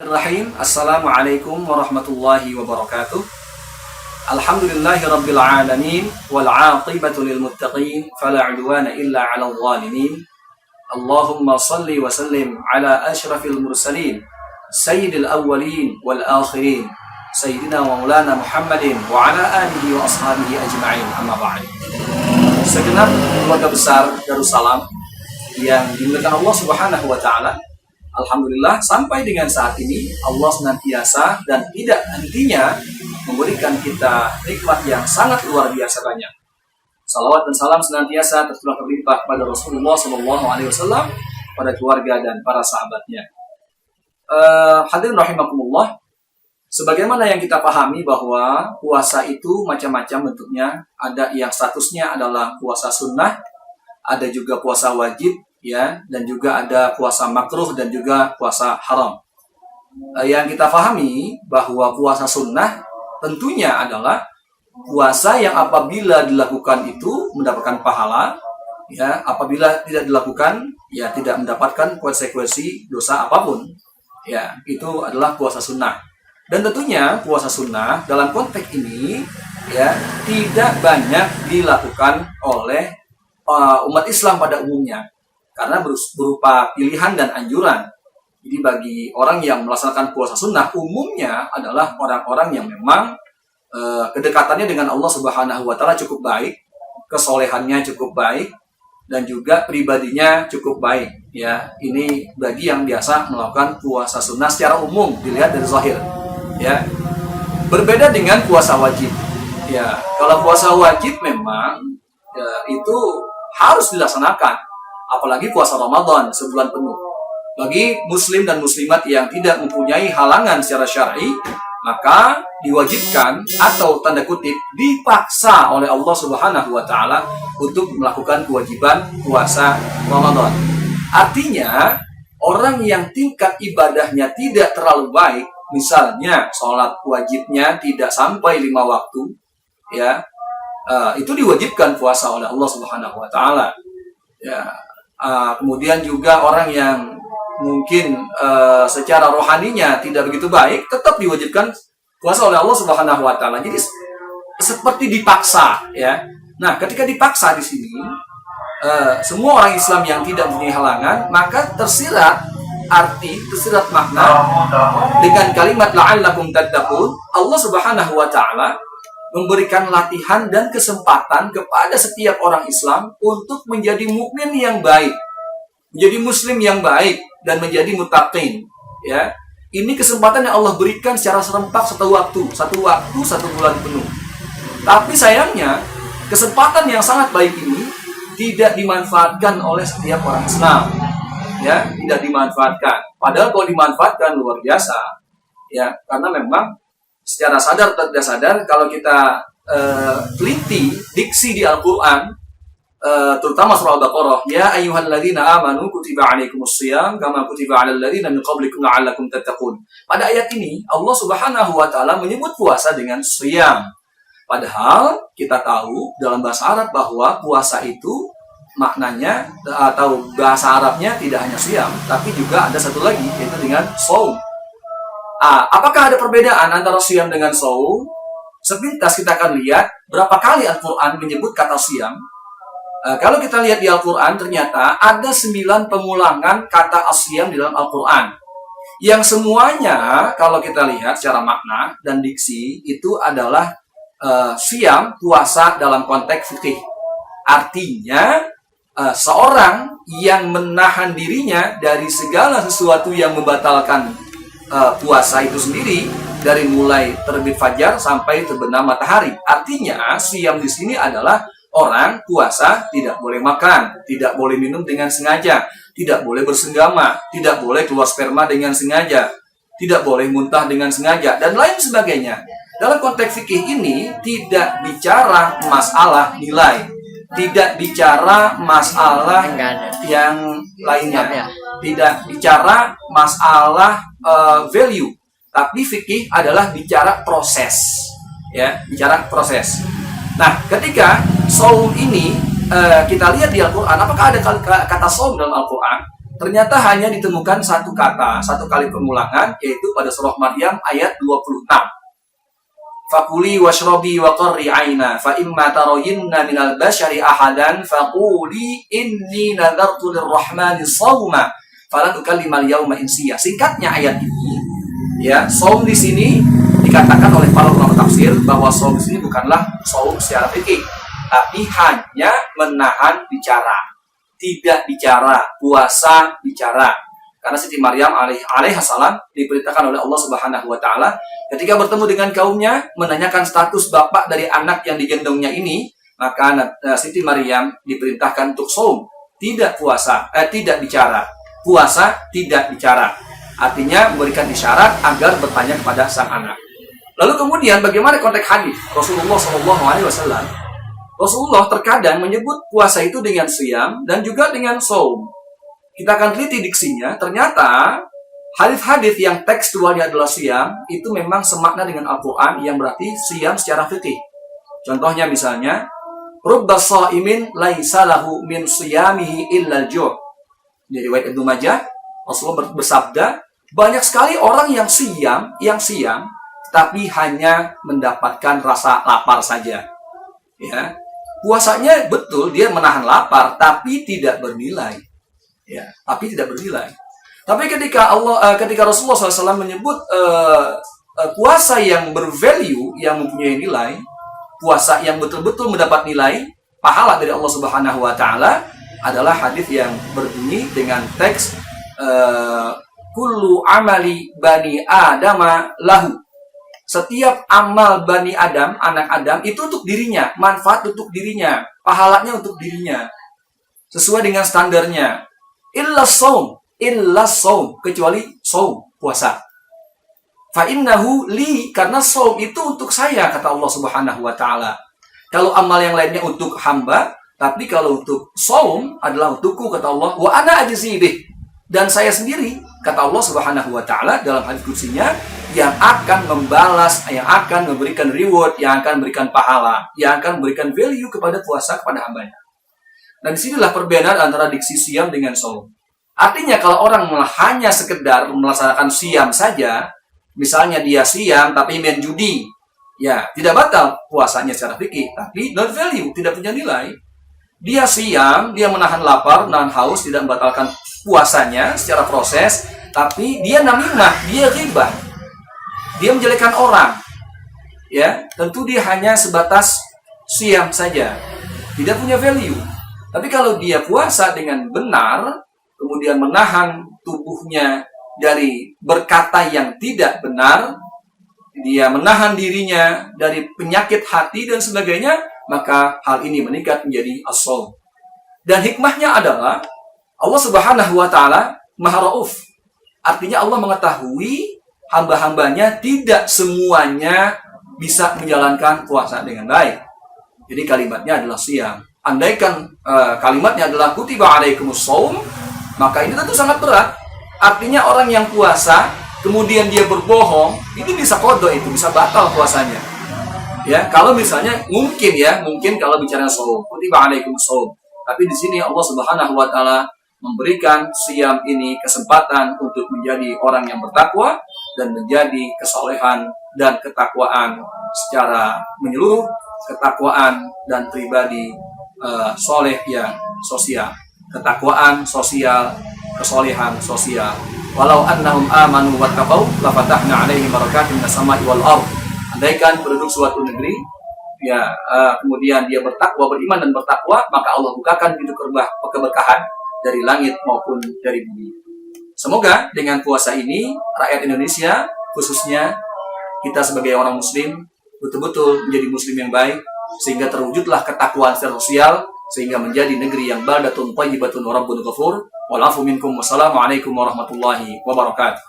Bismillahirrahmanirrahim. Assalamualaikum warahmatullahi wabarakatuh. Alhamdulillahi rabbil alamin wal 'aqibatu lil muttaqin fala 'udwana illa 'alal zalimin. Allahumma shalli wa sallim ala asyrafil mursalin sayyidil awwalin wal akhirin sayyidina wa maulana Muhammadin wa ala alihi wa ashabihi ajma'in. Amma ba'd. Segenap keluarga besar Darussalam yang dimuliakan Allah Subhanahu wa taala, alhamdulillah sampai dengan saat ini Allah senantiasa dan tidak hentinya memberikan kita nikmat yang sangat luar biasa banyak. Salawat dan salam senantiasa tercurah berlimpah pada Rasulullah SAW, pada keluarga dan para sahabatnya. Hadirin rahimakumullah, sebagaimana yang kita pahami bahwa puasa itu macam-macam bentuknya. Ada yang statusnya adalah puasa sunnah, ada juga puasa wajib, ya, dan juga ada puasa makruh dan juga puasa haram. Yang kita pahami bahwa puasa sunnah tentunya adalah puasa yang apabila dilakukan itu mendapatkan pahala, ya, apabila tidak dilakukan ya tidak mendapatkan konsekuensi dosa apapun. Ya, itu adalah puasa sunnah. Dan tentunya puasa sunnah dalam konteks ini ya tidak banyak dilakukan oleh umat Islam pada umumnya, karena berupa pilihan dan anjuran. Jadi bagi orang yang melaksanakan puasa sunnah umumnya adalah orang-orang yang memang kedekatannya dengan Allah Subhanahu wa taala cukup baik, kesolehannya cukup baik, dan juga pribadinya cukup baik. Ya, ini bagi yang biasa melakukan puasa sunnah secara umum dilihat dari zahir. Ya, berbeda dengan puasa wajib. Ya, kalau puasa wajib memang ya, itu harus dilaksanakan, apalagi puasa Ramadan sebulan penuh. Bagi muslim dan muslimat yang tidak mempunyai halangan secara syar'i, maka diwajibkan atau tanda kutip dipaksa oleh Allah Subhanahu wa taala untuk melakukan kewajiban puasa Ramadan. Artinya, orang yang tingkat ibadahnya tidak terlalu baik, misalnya sholat wajibnya tidak sampai 5 waktu, ya, itu diwajibkan puasa oleh Allah Subhanahu wa taala. Ya, kemudian juga orang yang mungkin secara rohaninya tidak begitu baik, tetap diwajibkan puasa oleh Allah Subhanahu wa taala. Jadi seperti dipaksa, ya. Nah, ketika dipaksa di sini, semua orang Islam yang tidak mempunyai halangan, maka tersirat makna dengan kalimat la'allakum tattaqun. Allah Subhanahu wa taala memberikan latihan dan kesempatan kepada setiap orang Islam untuk menjadi mukmin yang baik, menjadi muslim yang baik, dan menjadi muttaqin. Ya, ini kesempatan yang Allah berikan secara serempak satu bulan penuh. Tapi sayangnya kesempatan yang sangat baik ini tidak dimanfaatkan oleh setiap orang Islam. Ya, tidak dimanfaatkan. Padahal kalau dimanfaatkan luar biasa. Ya, karena memang secara sadar atau tidak sadar, kalau kita teliti diksi di Al-Quran, terutama surah Al-Baqarah, ya ayyuhalladzina amanu kutiba alaikumusshiyam kama kutiba alal ladzina min qablikum la'allakum tattaqun. Pada ayat ini Allah Subhanahu wa taala menyebut puasa dengan shiyam. Padahal kita tahu dalam bahasa Arab bahwa puasa itu maknanya atau bahasa Arabnya tidak hanya shiyam, tapi juga ada satu lagi, yaitu dengan shaum. Apakah ada perbedaan antara shiyam dengan shaum? Sepintas kita akan lihat berapa kali Al-Quran menyebut kata shiyam. Kalau kita lihat di Al-Quran, ternyata ada 9 pengulangan kata asyam di dalam Al-Quran. Yang semuanya, kalau kita lihat secara makna dan diksi, itu adalah syam, puasa dalam konteks fikih. Artinya, seorang yang menahan dirinya dari segala sesuatu yang membatalkan puasa itu sendiri, dari mulai terbit fajar sampai terbenam matahari. Artinya, syam di sini adalah orang puasa tidak boleh makan, tidak boleh minum dengan sengaja, tidak boleh bersenggama, tidak boleh keluar sperma dengan sengaja, tidak boleh muntah dengan sengaja, dan lain sebagainya. Dalam konteks fikih ini tidak bicara masalah nilai, tidak bicara masalah yang lainnya, tidak bicara masalah value, tapi fikih adalah bicara proses, ya, bicara proses. Nah, ketika shaum ini kita lihat di Al-Quran, apakah ada kata shaum dalam Al-Quran? ternyata hanya ditemukan satu kata, satu kali pengulangan, yaitu pada surah Maryam ayat 26. Fakuli washrobi wa qarri aina fa imma tarayinna minal bashari ahadan faquli inni nadartu lirrahmani shawma falan ukallimal yawma insiya. Singkatnya ayat ini, ya, shaum di sini dikatakan oleh para ulama tafsir bahwa shaum di sini bukanlah shaum secara fikih, tapi hanya menahan bicara. Tidak bicara, puasa bicara. Karena Siti Maryam alaihissalam diperintahkan oleh Allah Subhanahu wa taala ketika bertemu dengan kaumnya menanyakan status bapak dari anak yang digendongnya ini, maka Siti Maryam diperintahkan untuk shaum, tidak puasa, tidak bicara. Puasa tidak bicara. Artinya memberikan isyarat agar bertanya kepada sang anak. Lalu kemudian bagaimana konteks hadis Rasulullah SAW? Rasulullah terkadang menyebut puasa itu dengan siyam dan juga dengan shaum. Kita akan teliti diksinya, ternyata hadis-hadis yang tekstualnya adalah siyam itu memang semakna dengan Al-Quran yang berarti siyam secara fikih. Contohnya misalnya, rubba sha'imin laisa lahu min siyamihi illa al-ju'. Dari riwayat Ibnu Majah, Rasulullah bersabda, banyak sekali orang yang siyam, tapi hanya mendapatkan rasa lapar saja. Ya, puasanya betul dia menahan lapar, tapi tidak bernilai. Ya, tapi tidak bernilai. Tapi ketika Rasulullah SAW menyebut puasa yang bervalue, yang mempunyai nilai, puasa yang betul-betul mendapat nilai pahala dari Allah Subhanahu Wa Taala, adalah hadis yang berbunyi dengan teks kullu amali bani adama lahu. Setiap amal bani Adam, anak Adam itu untuk dirinya, manfaat untuk dirinya, pahalanya untuk dirinya, sesuai dengan standarnya. Illa saum, kecuali saum, puasa. Fa innahu li, karena saum itu untuk saya, kata Allah Subhanahu wa taala. Kalau amal yang lainnya untuk hamba, tapi kalau untuk saum adalah untukku, kata Allah. Wa ana ajzi bih, dan saya sendiri, kata Allah Subhanahu wa taala dalam hadis qudsinya, yang akan membalas, yang akan memberikan reward, yang akan memberikan pahala, yang akan memberikan value kepada puasa kepada hambanya. Dan disinilah perbedaan antara diksi siyam dengan saum. Artinya kalau orang hanya sekedar melaksanakan siyam saja, misalnya dia siyam tapi main judi, ya tidak batal puasanya secara fikih, tapi non value, tidak punya nilai. Dia siyam, dia menahan lapar, menahan haus, tidak membatalkan puasanya secara proses, tapi dia namimah, dia ghibah, dia menjelekkan orang. Ya, tentu dia hanya sebatas siyam saja, tidak punya value. Tapi kalau dia puasa dengan benar, kemudian menahan tubuhnya dari berkata yang tidak benar, dia menahan dirinya dari penyakit hati dan sebagainya, maka hal ini meningkat menjadi as-shaum. Dan hikmahnya adalah Allah Subhanahu wa taala Maha Rauf. Artinya Allah mengetahui hamba-hambanya tidak semuanya bisa menjalankan puasa dengan baik. Jadi kalimatnya adalah siyam. Andaikan kalimatnya adalah kutiba alaikumus shaum, maka ini tentu sangat berat. Artinya orang yang puasa kemudian dia berbohong, itu bisa qadha, itu bisa batal puasanya. Ya, kalau misalnya mungkin kalau bicara shaum, kutiba alaikumus shaum. Tapi di sini Allah Subhanahu wa taala memberikan siyam ini kesempatan untuk menjadi orang yang bertakwa dan menjadi kesolehan dan ketakwaan secara menyeluruh, ketakwaan dan pribadi soleh yang sosial, ketakwaan sosial, kesolehan sosial. Walau annahum amanu wattaqau lafatahna 'alaihim barakatin minas sama'i wal ardh. Andaikan penduduk suatu negeri kemudian dia bertakwa, beriman dan bertakwa, maka Allah bukakan pintu keberkahan dari langit maupun dari bumi. Semoga dengan puasa ini rakyat Indonesia khususnya kita sebagai orang muslim betul-betul menjadi muslim yang baik, sehingga terwujudlah ketakwaan secara sosial, sehingga menjadi negeri yang baldatun thayyibatun wa rabbun ghafur. Wal 'afu minkum, wassalamu alaikum warahmatullahi wabarakatuh.